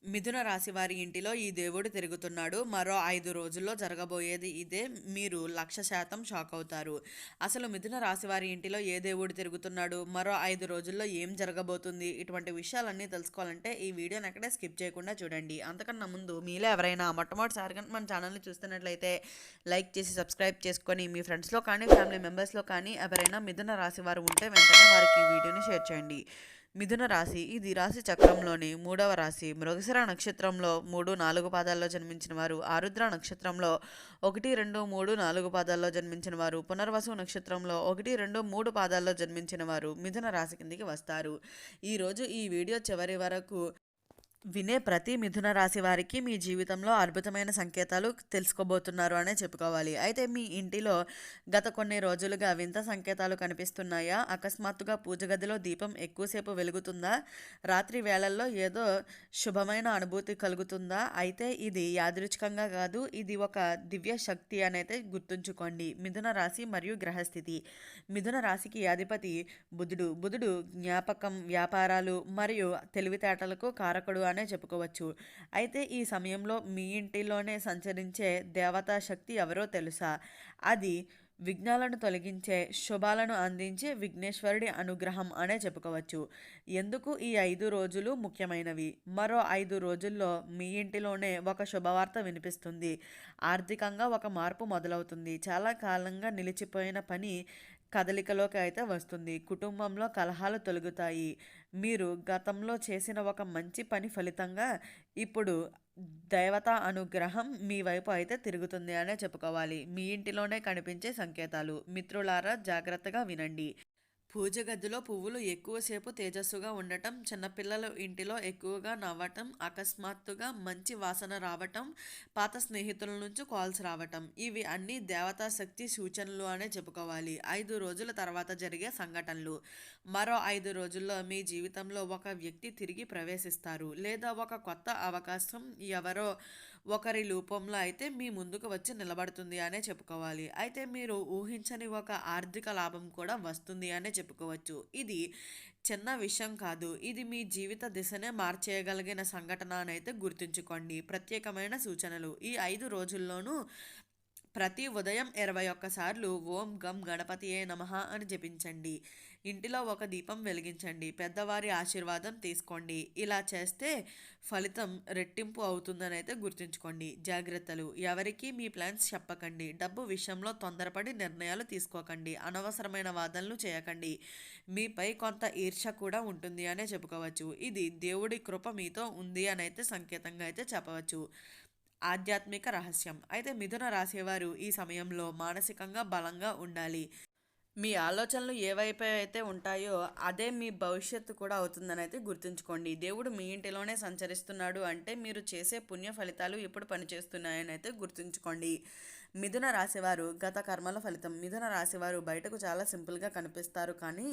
మిథున రాశి వారి ఇంటిలో ఈ దేవుడు తిరుగుతున్నాడు. మరో 5 రోజుల్లో జరగబోయేది ఇదే. మీరు 1,00,000% షాక్ అవుతారు. అసలు మిథున రాశి వారి ఇంటిలో ఏ దేవుడు తిరుగుతున్నాడు? మరో 5 రోజుల్లో ఏం జరగబోతుంది? ఇటువంటి విషయాలన్నీ తెలుసుకోవాలంటే ఈ వీడియోని ఎక్కడే స్కిప్ చేయకుండా చూడండి. అంతకన్నా ముందు మీలో ఎవరైనా మొట్టమొదటిసారిగా మన ఛానల్ని చూస్తున్నట్లయితే లైక్ చేసి సబ్స్క్రైబ్ చేసుకొని మీ ఫ్రెండ్స్లో కానీ ఫ్యామిలీ మెంబర్స్లో కానీ ఎవరైనా మిథున రాశి వారు ఉంటే వెంటనే వారికి ఈ వీడియోని షేర్ చేయండి. మిథున రాశి ఇది రాశి చక్రంలోని 3వ రాశి. మృగశిర నక్షత్రంలో 3, 4 పాదాల్లో జన్మించిన వారు, ఆరుద్ర నక్షత్రంలో 1, 2, 3, 4 పాదాల్లో జన్మించిన వారు, పునర్వసు నక్షత్రంలో 1, 2, 3 పాదాల్లో జన్మించిన వారు మిథున రాశి కిందికి వస్తారు. ఈరోజు ఈ వీడియో చివరి వరకు వినే ప్రతి మిథున రాశి వారికి మీ జీవితంలో అద్భుతమైన సంకేతాలు తెలుసుకోబోతున్నారు అనే చెప్పుకోవాలి. అయితే మీ ఇంటిలో గత కొన్ని రోజులుగా వింత సంకేతాలు కనిపిస్తున్నాయా? అకస్మాత్తుగా పూజ గదిలో దీపం ఎక్కువసేపు వెలుగుతుందా? రాత్రి వేళల్లో ఏదో శుభమైన అనుభూతి కలుగుతుందా? అయితే ఇది యాదృచ్ఛికంగా కాదు, ఇది ఒక దివ్య శక్తి అనేది గుర్తుంచుకోండి. మిథున రాశి మరియు గ్రహస్థితి. మిథున రాశికి అధిపతి బుధుడు. బుధుడు జ్ఞాపకం, వ్యాపారాలు మరియు తెలివితేటలకు కారకుడు అనే చెప్పుకోవచ్చు. అయితే ఈ సమయంలో మీ ఇంటిలోనే సంచరించే దేవతా శక్తి ఎవరో తెలుసా? అది విఘ్నాలను తొలగించే, శుభాలను అందించే విఘ్నేశ్వరుడి అనుగ్రహం అనే చెప్పుకోవచ్చు. ఎందుకు ఈ 5 రోజులు ముఖ్యమైనవి? మరో 5 రోజుల్లో మీ ఇంటిలోనే ఒక శుభవార్త వినిపిస్తుంది. ఆర్థికంగా ఒక మార్పు మొదలవుతుంది. చాలా కాలంగా నిలిచిపోయిన పని కదలికలోకి అయితే వస్తుంది. కుటుంబంలో కలహాలు తొలగుతాయి. మీరు గతంలో చేసిన ఒక మంచి పని ఫలితంగా ఇప్పుడు దేవతా అనుగ్రహం మీ వైపు అయితే తిరుగుతుంది అనే చెప్పుకోవాలి. మీ ఇంటిలోనే కనిపించే సంకేతాలు. మిత్రులారా జాగ్రత్తగా వినండి. పూజ గదిలో పువ్వులు ఎక్కువసేపు తేజస్సుగా ఉండటం, చిన్నపిల్లల ఇంటిలో ఎక్కువగా నవ్వటం, అకస్మాత్తుగా మంచి వాసన రావటం, పాత స్నేహితుల నుంచి కాల్స్ రావటం, ఇవి అన్నీ దేవతా శక్తి సూచనలు అనే చెప్పుకోవాలి. 5 రోజుల తర్వాత జరిగే సంఘటనలు. మరో 5 రోజుల్లో మీ జీవితంలో ఒక వ్యక్తి తిరిగి ప్రవేశిస్తారు, లేదా ఒక కొత్త అవకాశం ఎవరో ఒకరి రూపంలో అయితే మీ ముందుకు వచ్చి నిలబడుతుంది అనే చెప్పుకోవాలి. అయితే మీరు ఊహించని ఒక ఆర్థిక లాభం కూడా వస్తుంది అనే చెప్పుకోవచ్చు. ఇది చిన్న విషయం కాదు. ఇది మీ జీవిత దిశనే మార్చేయగలిగిన సంఘటన అని అయితే గుర్తుంచుకోండి. ప్రత్యేకమైన సూచనలు. ఈ 5 రోజుల్లోనూ ప్రతి ఉదయం 21 సార్లు ఓం గం గణపతియే నమః అని జపించండి. ఇంటిలో ఒక దీపం వెలిగించండి. పెద్దవారి ఆశీర్వాదం తీసుకోండి. ఇలా చేస్తే ఫలితం రెట్టింపు అవుతుందని అయితే గుర్తుంచుకోండి. జాగ్రత్తలు. ఎవరికీ మీ ప్లాన్స్ చెప్పకండి. డబ్బు విషయంలో తొందరపడి నిర్ణయాలు తీసుకోకండి. అనవసరమైన వాదనలు చేయకండి. మీపై కొంత ఈర్ష్య కూడా ఉంటుంది అనే చెప్పుకోవచ్చు. ఇది దేవుడి కృప మీతో ఉంది అని అయితే సంకేతంగా అయితే చెప్పవచ్చు. ఆధ్యాత్మిక రహస్యం. అయితే మిథున రాశివారు ఈ సమయంలో మానసికంగా బలంగా ఉండాలి. మీ ఆలోచనలు ఏవైపు అయితే ఉంటాయో అదే మీ భవిష్యత్తు కూడా అవుతుందని అయితే గుర్తుంచుకోండి. దేవుడు మీ ఇంటిలోనే సంచరిస్తున్నాడు అంటే మీరు చేసే పుణ్య ఫలితాలు ఇప్పుడు పనిచేస్తున్నాయని అయితే గుర్తుంచుకోండి. మిథున రాశివారు గత కర్మల ఫలితం. మిథున రాశివారు బయటకు చాలా సింపుల్గా కనిపిస్తారు, కానీ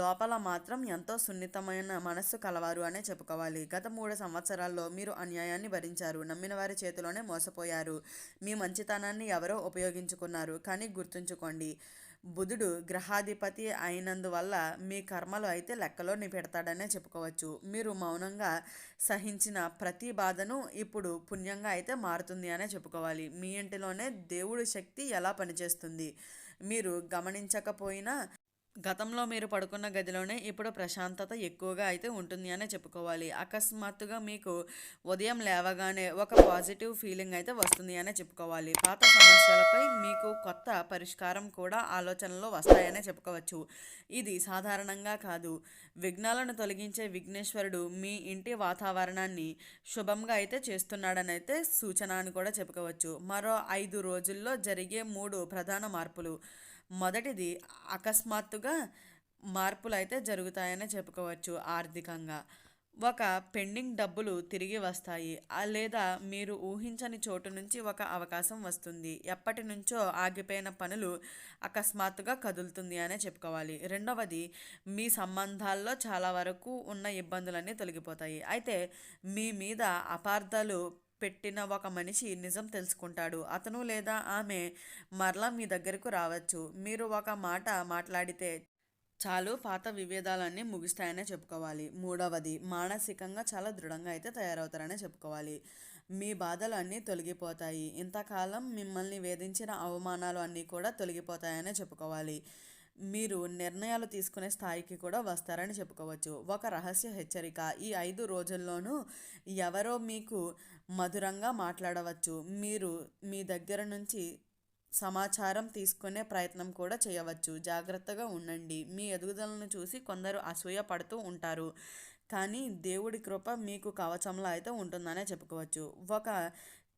లోపల మాత్రం ఎంతో సున్నితమైన మనస్సు కలవారు అనే చెప్పుకోవాలి. గత 3 సంవత్సరాల్లో మీరు అన్యాయాన్ని భరించారు, నమ్మిన వారి చేతిలోనే మోసపోయారు, మీ మంచితనాన్ని ఎవరో ఉపయోగించుకున్నారు. కానీ గుర్తుంచుకోండి, బుధుడు గ్రహాధిపతి అయినందువల్ల మీ కర్మలు అయితే లెక్కలో పెడతాడనే చెప్పుకోవచ్చు. మీరు మౌనంగా సహించిన ప్రతి బాధను ఇప్పుడు పుణ్యంగా అయితే మారుతుంది అనే చెప్పుకోవాలి. మీ ఇంటిలోనే దేవుడి శక్తి ఎలా పనిచేస్తుంది మీరు గమనించకపోయినా గతంలో మీరు పడుకున్న గదిలోనే ఇప్పుడు ప్రశాంతత ఎక్కువగా అయితే ఉంటుంది అనే చెప్పుకోవాలి. అకస్మాత్తుగా మీకు ఉదయం లేవగానే ఒక పాజిటివ్ ఫీలింగ్ అయితే వస్తుంది అనే చెప్పుకోవాలి. పాత సమస్యలపై మీకు కొత్త పరిష్కారం కూడా ఆలోచనలో వస్తాయనే చెప్పుకోవచ్చు. ఇది సాధారణంగా కాదు, విఘ్నాలను తొలగించే విఘ్నేశ్వరుడు మీ ఇంటి వాతావరణాన్ని శుభంగా అయితే చేస్తున్నాడని అయితే సూచన అని కూడా చెప్పుకోవచ్చు. మరో 5 రోజుల్లో జరిగే 3 ప్రధాన మార్పులు. మొదటిది, అకస్మాత్తుగా మార్పులు అయితే జరుగుతాయని చెప్పుకోవచ్చు. ఆర్థికంగా ఒక పెండింగ్ డబ్బులు తిరిగి వస్తాయి, లేదా మీరు ఊహించని చోటు నుంచి ఒక అవకాశం వస్తుంది. ఎప్పటి నుంచో ఆగిపోయిన పనులు అకస్మాత్తుగా కదులుతుంది అనే చెప్పుకోవాలి. రెండవది, మీ సంబంధాల్లో చాలా వరకు ఉన్న ఇబ్బందులన్నీ తొలగిపోతాయి. అయితే మీ మీద అపార్థాలు పెట్టిన ఒక మనిషి నిజం తెలుసుకుంటాడు. అతను లేదా ఆమె మరలా మీ దగ్గరకు రావచ్చు. మీరు ఒక మాట మాట్లాడితే చాలు పాత విభేదాలన్నీ ముగుస్తాయనే చెప్పుకోవాలి. మూడవది మానసికంగా చాలా దృఢంగా అయితే తయారవుతారనే చెప్పుకోవాలి. మీ బాధలు అన్నీ తొలగిపోతాయి. ఇంతకాలం మిమ్మల్ని వేధించిన అవమానాలు అన్నీ కూడా తొలగిపోతాయనే చెప్పుకోవాలి. మీరు నిర్ణయాలు తీసుకునే స్థాయికి కూడా వస్తారని చెప్పుకోవచ్చు. ఒక రహస్య హెచ్చరిక: ఈ 5 రోజుల్లోనూ ఎవరో మీకు మధురంగా మాట్లాడవచ్చు. మీరు మీ దగ్గర నుంచి సమాచారం తీసుకునే ప్రయత్నం కూడా చేయవచ్చు. జాగ్రత్తగా ఉండండి. మీ ఎదుగుదలను చూసి కొందరు అసూయ పడుతూ ఉంటారు, కానీ దేవుడి కృప మీకు కవచంలా అయితే ఉంటుందనే చెప్పుకోవచ్చు. ఒక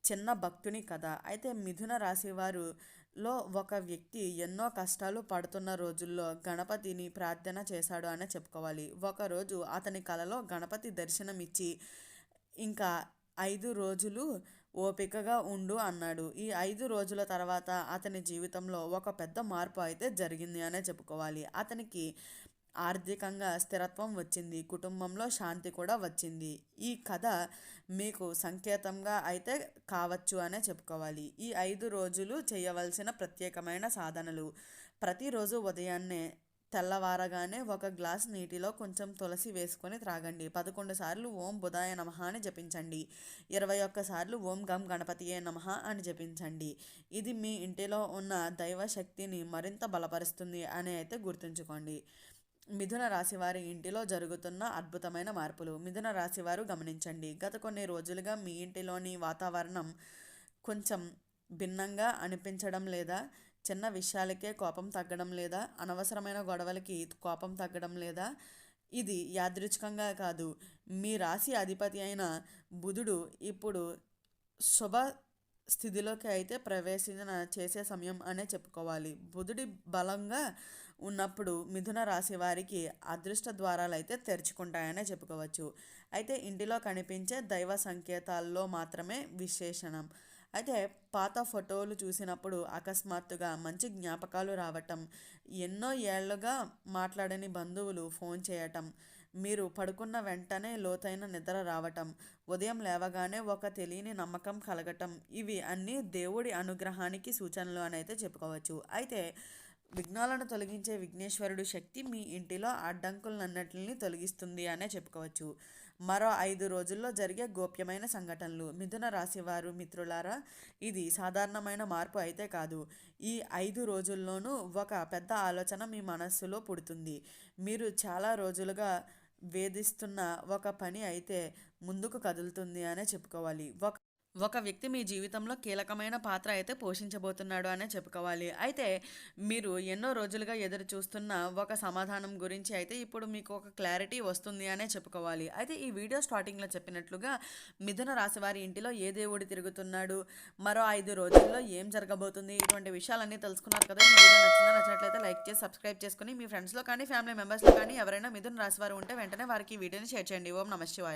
చిన్న భక్తుని కథ అయితే మిథున రాశి వారులో ఒక వ్యక్తి ఎన్నో కష్టాలు పడుతున్న రోజుల్లో గణపతిని ప్రార్థన చేశాడు అనే చెప్పుకోవాలి. ఒకరోజు అతని కలలో గణపతి దర్శనమిచ్చి, ఇంకా 5 రోజులు ఓపికగా ఉండు అన్నాడు. ఈ 5 రోజుల తర్వాత అతని జీవితంలో ఒక పెద్ద మార్పు అయితే జరిగింది అనే చెప్పుకోవాలి. అతనికి ఆర్థికంగా స్థిరత్వం వచ్చింది, కుటుంబంలో శాంతి కూడా వచ్చింది. ఈ కథ మీకు సంకేతంగా అయితే కావచ్చు అనే చెప్పుకోవాలి. ఈ 5 రోజులు చేయవలసిన ప్రత్యేకమైన సాధనలు: ప్రతిరోజు ఉదయాన్నే తెల్లవారగానే ఒక గ్లాస్ నీటిలో కొంచెం తులసి వేసుకొని త్రాగండి. 11 సార్లు ఓం బుధాయ నమః అని జపించండి. 21 సార్లు ఓం గం గణపతియే నమః అని జపించండి. ఇది మీ ఇంటిలో ఉన్న దైవ శక్తిని మరింత బలపరుస్తుంది అని అయితే గుర్తుంచుకోండి. మిథున రాశి వారి ఇంటిలో జరుగుతున్న అద్భుతమైన మార్పులు. మిథున రాశి వారు గమనించండి, గత కొన్ని రోజులుగా మీ ఇంటిలోని వాతావరణం కొంచెం భిన్నంగా అనిపించడం లేదా? చిన్న విషయాలకే కోపం తగ్గడం లేదా? అనవసరమైన గొడవలకి కోపం తగ్గడం లేదా? ఇది యాదృచ్ఛికంగా కాదు. మీ రాశి అధిపతి అయిన బుధుడు ఇప్పుడు శుభ స్థితిలోకి అయితే ప్రవేశన చేసే సమయం అనే చెప్పుకోవాలి. బుధుడి బలంగా ఉన్నప్పుడు మిథున రాశి వారికి అదృష్ట ద్వారాలు అయితే తెరుచుకుంటాయనే చెప్పుకోవచ్చు. అయితే ఇంటిలో కనిపించే దైవ సంకేతాల్లో మాత్రమే విశేషణం. అయితే పాత ఫోటోలు చూసినప్పుడు అకస్మాత్తుగా మంచి జ్ఞాపకాలు రావటం, ఎన్నో ఏళ్లుగా మాట్లాడని బంధువులు ఫోన్ చేయటం, మీరు పడుకున్న వెంటనే లోతైన నిద్ర రావటం, ఉదయం లేవగానే ఒక తెలియని నమ్మకం కలగటం, ఇవి అన్నీ దేవుడి అనుగ్రహానికి సూచనలు అని అయితే చెప్పుకోవచ్చు. అయితే విఘ్నాలను తొలగించే విఘ్నేశ్వరుడు శక్తి మీ ఇంటిలో అడ్డంకులన్నిటిని తొలగిస్తుంది అనే చెప్పుకోవచ్చు. మరో 5 రోజుల్లో జరిగే గోప్యమైన సంఘటనలు. మిథున రాశివారు మిత్రులారా, ఇది సాధారణమైన మార్పు అయితే కాదు. ఈ 5 రోజుల్లోనూ ఒక పెద్ద ఆలోచన మీ మనస్సులో పుడుతుంది. మీరు చాలా రోజులుగా వేధిస్తున్న ఒక పని అయితే ముందుకు కదులుతుంది అనే చెప్పుకోవాలి. ఒక వ్యక్తి మీ జీవితంలో కీలకమైన పాత్ర అయితే పోషించబోతున్నాడు అనే చెప్పుకోవాలి. అయితే మీరు ఎన్నో రోజులుగా ఎదురు చూస్తున్న ఒక సమాధానం గురించి అయితే ఇప్పుడు మీకు ఒక క్లారిటీ వస్తుంది అనే చెప్పుకోవాలి. అయితే ఈ వీడియో స్టార్టింగ్లో చెప్పినట్లుగా మిథున రాశి వారి ఇంటిలో ఏ దేవుడు తిరుగుతున్నాడు, మరో 5 రోజుల్లో ఏం జరగబోతుంది, ఇటువంటి విషయాలన్నీ తెలుసుకున్నారు కదా. ఈ వీడియో నచ్చినట్లయితే లైక్ చేసి సబ్స్క్రైబ్ చేసుకుని మీ ఫ్రెండ్స్లో కానీ ఫ్యామిలీ మెంబర్స్లో కానీ ఎవరైనా మిథున రాశి వారు ఉంటే వెంటనే వారికి ఈ వీడియోని షేర్ చేయండి. ఓం నమః శివాయ.